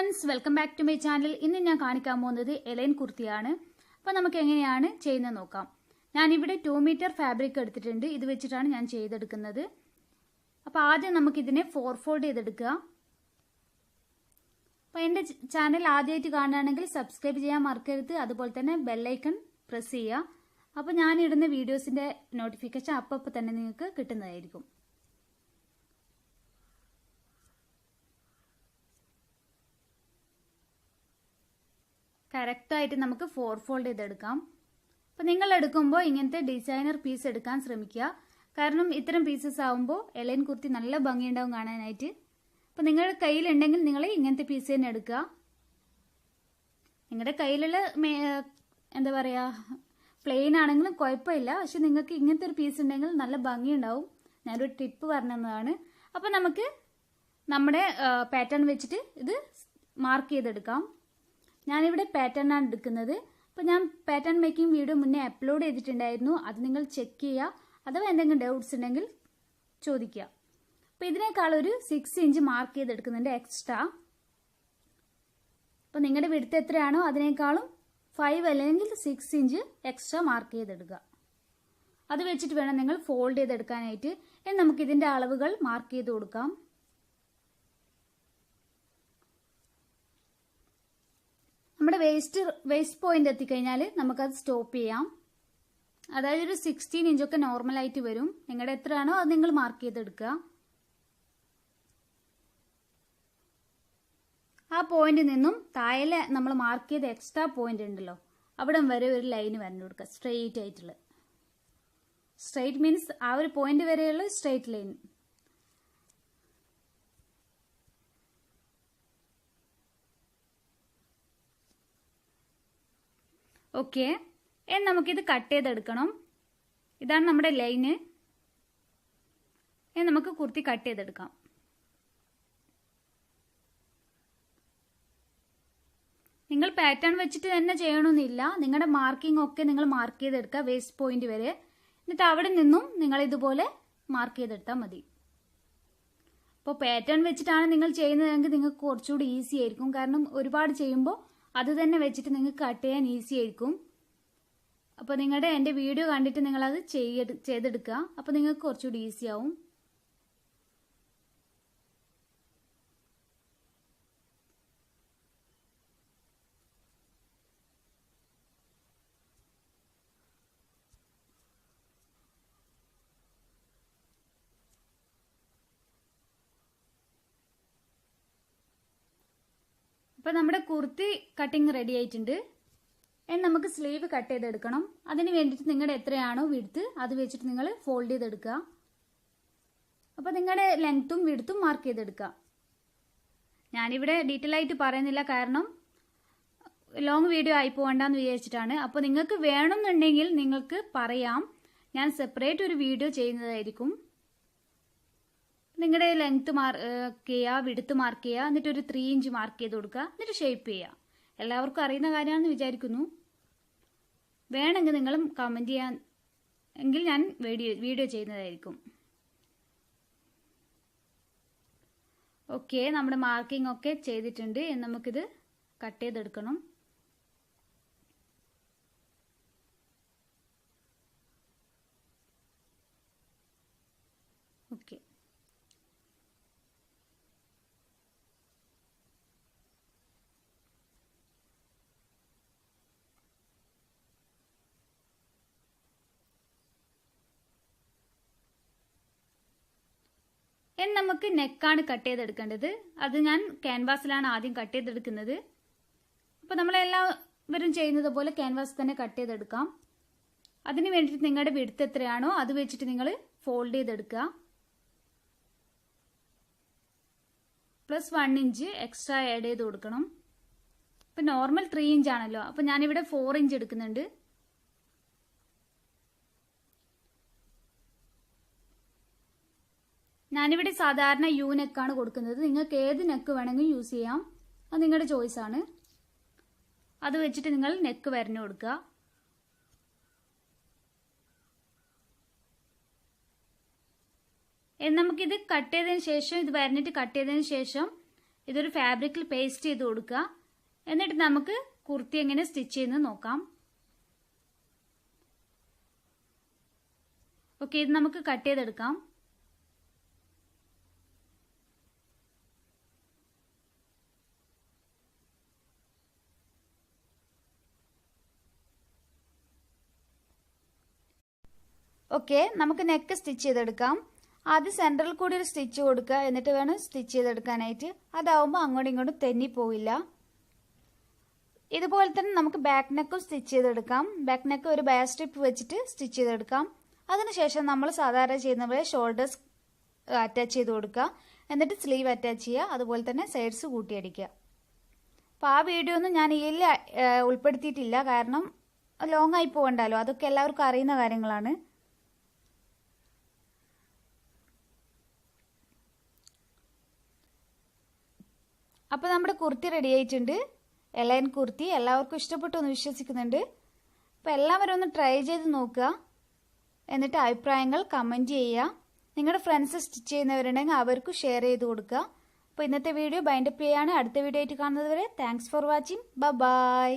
Friends welcome back to my channel. ഇന്ന് ഞാൻ കാണിക്കാൻ പോകുന്നത് എലൈൻ കുർത്തിയാണ്. അപ്പോൾ നമുക്ക് എങ്ങനെയാണ് ചെയ്യുന്നത് നോക്കാം. ഞാനിവിടെ 2 മീറ്റർ ഫാബ്രിക് എടുത്തിട്ടുണ്ട്. ഇത് വെച്ചിട്ടാണ് ഞാൻ ചെയ്തെടുക്കുന്നത്. അപ്പോൾ ആദ്യം നമുക്കിതിനെ 4 ഫോൾഡ് ചെയ്തെടുക്കുക. അപ്പോൾ എൻ്റെ ചാനൽ ആദ്യമായിട്ട് കാണുകയാണെങ്കിൽ സബ്സ്ക്രൈബ് ചെയ്യാൻ മറക്കരുത്. അതുപോലെ തന്നെ ബെല്ലൈക്കൺ പ്രസ് ചെയ്യുക. അപ്പോൾ ഞാനിടുന്ന വീഡിയോസിൻ്റെ നോട്ടിഫിക്കേഷൻ അപ്പോൾ തന്നെ നിങ്ങൾക്ക് കിട്ടുന്നതായിരിക്കും. കറക്റ്റായിട്ട് നമുക്ക് 4 ഫോൾഡ് ചെയ്തെടുക്കാം. അപ്പോൾ നിങ്ങൾ എടുക്കുമ്പോൾ ഇങ്ങനത്തെ ഡിസൈനർ പീസ് എടുക്കാൻ ശ്രമിക്കുക. കാരണം ഇത്തരം പീസസ് ആകുമ്പോൾ എലൈൻ കുർത്തി നല്ല ഭംഗിയുണ്ടാവും കാണാനായിട്ട്. അപ്പോൾ നിങ്ങളുടെ കയ്യിലുണ്ടെങ്കിൽ നിങ്ങൾ ഇങ്ങനത്തെ പീസ് തന്നെ എടുക്കുക. നിങ്ങളുടെ കയ്യിലുള്ള എന്താ പറയുക പ്ലെയിൻ ആണെങ്കിലും കുഴപ്പമില്ല. പക്ഷെ നിങ്ങൾക്ക് ഇങ്ങനത്തെ ഒരു പീസ് ഉണ്ടെങ്കിൽ നല്ല ഭംഗിയുണ്ടാവും. ഞാനൊരു ടിപ്പ് പറഞ്ഞതാണ്. അപ്പോൾ നമുക്ക് നമ്മുടെ പാറ്റേൺ വെച്ചിട്ട് ഇത് മാർക്ക് ചെയ്തെടുക്കാം. ഞാനിവിടെ പാറ്റേൺ ആണ് എടുക്കുന്നത്. അപ്പോൾ ഞാൻ പാറ്റേൺ മേക്കിംഗ് വീഡിയോ മുന്നേ അപ്ലോഡ് ചെയ്തിട്ടുണ്ടായിരുന്നു. അത് നിങ്ങൾ ചെക്ക് ചെയ്യുക. അഥവാ എന്തെങ്കിലും ഡൗട്ട്സ് ഉണ്ടെങ്കിൽ ചോദിക്കുക. അപ്പോൾ ഇതിനേക്കാൾ ഒരു 6 ഇഞ്ച് മാർക്ക് ചെയ്തെടുക്കുന്നുണ്ട് എക്സ്ട്രാ. അപ്പോൾ നിങ്ങളുടെ വിഡ്ത്ത് എത്രയാണോ അതിനേക്കാളും 5 അല്ലെങ്കിൽ 6 ഇഞ്ച് എക്സ്ട്രാ മാർക്ക് ചെയ്തെടുക്കുക. അത് വെച്ചിട്ട് വേണം നിങ്ങൾ ഫോൾഡ് ചെയ്തെടുക്കാനായിട്ട്. ഇനി നമുക്ക് ഇതിൻ്റെ അളവുകൾ മാർക്ക് ചെയ്ത് കൊടുക്കാം. നമ്മുടെ വേസ്റ്റ് പോയിന്റ് എത്തിക്കഴിഞ്ഞാൽ നമുക്കത് സ്റ്റോപ്പ് ചെയ്യാം. അതായത് ഒരു 16 ഇഞ്ചൊക്കെ നോർമലായിട്ട് വരും. നിങ്ങളുടെ എത്രയാണോ അത് നിങ്ങൾ മാർക്ക് ചെയ്തെടുക്കുക. ആ പോയിന്റിൽ നിന്നും താഴെ നമ്മൾ മാർക്ക് ചെയ്ത എക്സ്ട്രാ പോയിന്റ് ഉണ്ടല്ലോ അവിടെ വരെ ഒരു ലൈൻ വരഞ്ഞു കൊടുക്കുക. സ്ട്രെയിറ്റ് ആയിട്ടുള്ള, സ്ട്രെയിറ്റ് മീൻസ് ആ ഒരു പോയിന്റ് വരെയുള്ള സ്ട്രെയിറ്റ് ലൈൻ. ഓക്കെ, നമുക്കിത് കട്ട് ചെയ്തെടുക്കണം. ഇതാണ് നമ്മുടെ ലൈന്. നമുക്ക് കുർത്തി കട്ട് ചെയ്തെടുക്കാം. നിങ്ങൾ പാറ്റേൺ വെച്ചിട്ട് തന്നെ ചെയ്യണമെന്നില്ല. നിങ്ങളുടെ മാർക്കിംഗ് ഒക്കെ നിങ്ങൾ മാർക്ക് ചെയ്തെടുക്കുക വേസ്റ്റ് പോയിന്റ് വരെ. എന്നിട്ട് അവിടെ നിന്നും നിങ്ങൾ ഇതുപോലെ മാർക്ക് ചെയ്തെടുത്താൽ മതി. അപ്പോൾ പാറ്റേൺ വെച്ചിട്ടാണ് നിങ്ങൾ ചെയ്യുന്നതെങ്കിൽ നിങ്ങൾക്ക് കുറച്ചുകൂടി ഈസി ആയിരിക്കും. കാരണം ഒരുപാട് ചെയ്യുമ്പോൾ അത് തന്നെ വെച്ചിട്ട് നിങ്ങൾക്ക് കട്ട് ചെയ്യാൻ ഈസി ആയിരിക്കും. അപ്പോൾ നിങ്ങളുടെ എൻ്റെ വീഡിയോ കണ്ടിട്ട് നിങ്ങളത് ചെയ്തെടുക്കുക. അപ്പോൾ നിങ്ങൾക്ക് കുറച്ചുകൂടി ഈസി ആവും. അപ്പോൾ നമ്മുടെ കുർത്തി കട്ടിങ് റെഡി ആയിട്ടുണ്ട്. നമുക്ക് സ്ലീവ് കട്ട് ചെയ്തെടുക്കണം. അതിന് വേണ്ടിയിട്ട് നിങ്ങളുടെ എത്രയാണോ വിഡ്ത്ത് അത് വെച്ചിട്ട് നിങ്ങൾ ഫോൾഡ് ചെയ്തെടുക്കുക. അപ്പോൾ നിങ്ങളുടെ ലെങ്ത്തും വിഡ്ത്തും മാർക്ക് ചെയ്തെടുക്കുക. ഞാനിവിടെ ഡീറ്റെയിൽ ആയിട്ട് പറയുന്നില്ല, കാരണം ലോങ് വീഡിയോ ആയി പോകണ്ടെന്ന് വിചാരിച്ചിട്ടാണ്. അപ്പോൾ നിങ്ങൾക്ക് വേണമെന്നുണ്ടെങ്കിൽ നിങ്ങൾക്ക് പറയാം, ഞാൻ സെപ്പറേറ്റ് ഒരു വീഡിയോ ചെയ്യുന്നതായിരിക്കും. നിങ്ങളുടെ ലെങ്ത്ത് മാർക്ക് ചെയ്യുക, വിഡ്ത്ത് മാർക്ക് ചെയ്യുക, എന്നിട്ട് ഒരു 3 ഇഞ്ച് മാർക്ക് ചെയ്ത് കൊടുക്കുക. എന്നിട്ട് ഷേപ്പ് ചെയ്യുക. എല്ലാവർക്കും അറിയുന്ന കാര്യമാണെന്ന് വിചാരിക്കുന്നു. വേണമെങ്കിൽ നിങ്ങളും കമൻറ്റ് ചെയ്യാൻ എങ്കിൽ ഞാൻ വീഡിയോ ചെയ്യുന്നതായിരിക്കും. ഓക്കെ, നമ്മുടെ മാർക്കിംഗ് ഒക്കെ ചെയ്തിട്ടുണ്ട്. നമുക്കിത് കട്ട് ചെയ്തെടുക്കണം. ഓക്കെ, നമുക്ക് നെക്കാണ് കട്ട് ചെയ്തെടുക്കേണ്ടത്. അത് ഞാൻ ക്യാൻവാസിലാണ് ആദ്യം കട്ട് ചെയ്തെടുക്കുന്നത്. അപ്പോൾ നമ്മളെല്ലാവരും ചെയ്യുന്നത് പോലെ ക്യാൻവാസ് തന്നെ കട്ട് ചെയ്തെടുക്കാം. അതിന് വേണ്ടിയിട്ട് നിങ്ങളുടെ വിഡ്ത്ത് എത്രയാണോ അത് വെച്ചിട്ട് നിങ്ങൾ ഫോൾഡ് ചെയ്തെടുക്കുക. പ്ലസ് 1 ഇഞ്ച് എക്സ്ട്രാ ആഡ് ചെയ്ത് കൊടുക്കണം. ഇപ്പം നോർമൽ 3 ഇഞ്ച് ആണല്ലോ. അപ്പോൾ ഞാനിവിടെ 4 ഇഞ്ച് എടുക്കുന്നുണ്ട്. ഞാനിവിടെ സാധാരണ യു നെക്കാണ് കൊടുക്കുന്നത്. നിങ്ങൾക്ക് ഏത് നെക്ക് വേണമെങ്കിലും യൂസ് ചെയ്യാം. അത് നിങ്ങളുടെ ചോയ്സ് ആണ്. അത് വെച്ചിട്ട് നിങ്ങൾ നെക്ക് വരഞ്ഞു കൊടുക്കുക. നമുക്കിത് കട്ട് ചെയ്തതിന് ശേഷം, ഇത് വരഞ്ഞിട്ട് കട്ട് ചെയ്തതിന് ശേഷം ഇതൊരു ഫാബ്രിക്കിൽ പേസ്റ്റ് ചെയ്ത് കൊടുക്കുക. എന്നിട്ട് നമുക്ക് കുർത്തി എങ്ങനെ സ്റ്റിച്ച് ചെയ്യുന്നത് നോക്കാം. ഓക്കെ, ഇത് നമുക്ക് കട്ട് ചെയ്തെടുക്കാം. ഓക്കെ, നമുക്ക് നെക്ക് സ്റ്റിച്ച് ചെയ്തെടുക്കാം. ആദ്യം സെൻട്രൽ കൂടി ഒരു സ്റ്റിച്ച് കൊടുക്കുക, എന്നിട്ട് വേണം സ്റ്റിച്ച് ചെയ്തെടുക്കാനായിട്ട്. അതാവുമ്പോൾ അങ്ങോട്ടും ഇങ്ങോട്ടും തെന്നി പോവില്ല. ഇതുപോലെ തന്നെ നമുക്ക് ബാക്ക് നെക്കും സ്റ്റിച്ച് ചെയ്തെടുക്കാം. ബാക്ക് നെക്ക് ഒരു ബയർ സ്ട്രിപ്പ് വെച്ചിട്ട് സ്റ്റിച്ച് ചെയ്തെടുക്കാം. അതിനുശേഷം നമ്മൾ സാധാരണ ചെയ്യുന്ന പോലെ ഷോൾഡേഴ്സ് അറ്റാച്ച് ചെയ്ത് കൊടുക്കുക. എന്നിട്ട് സ്ലീവ് അറ്റാച്ച് ചെയ്യുക. അതുപോലെ തന്നെ സൈഡ്സ് കൂട്ടിയടിക്കുക. അപ്പോൾ ആ വീഡിയോ ഒന്നും ഞാൻ ഇതിൽ ഉൾപ്പെടുത്തിയിട്ടില്ല, കാരണം ലോങ് ആയി പോകണ്ടല്ലോ. അതൊക്കെ എല്ലാവർക്കും അറിയുന്ന കാര്യങ്ങളാണ്. അപ്പോൾ നമ്മുടെ കുർത്തി റെഡി ആയിട്ടുണ്ട്. എലൈൻ കുർത്തി എല്ലാവർക്കും ഇഷ്ടപ്പെട്ടു എന്ന് വിശ്വസിക്കുന്നുണ്ട്. അപ്പോൾ എല്ലാവരും ഒന്ന് ട്രൈ ചെയ്ത് നോക്കുക. എന്നിട്ട് അഭിപ്രായങ്ങൾ കമൻറ്റ് ചെയ്യുക. നിങ്ങളുടെ ഫ്രണ്ട്സ് സ്റ്റിച്ച് ചെയ്യുന്നവരുണ്ടെങ്കിൽ അവർക്കും ഷെയർ ചെയ്ത് കൊടുക്കുക. അപ്പോൾ ഇന്നത്തെ വീഡിയോ ബൈൻഡപ്പ് ചെയ്യാണ്. അടുത്ത വീഡിയോ ആയിട്ട് കാണുന്നത് വരെ താങ്ക്സ് ഫോർ വാച്ചിങ്. ബൈ.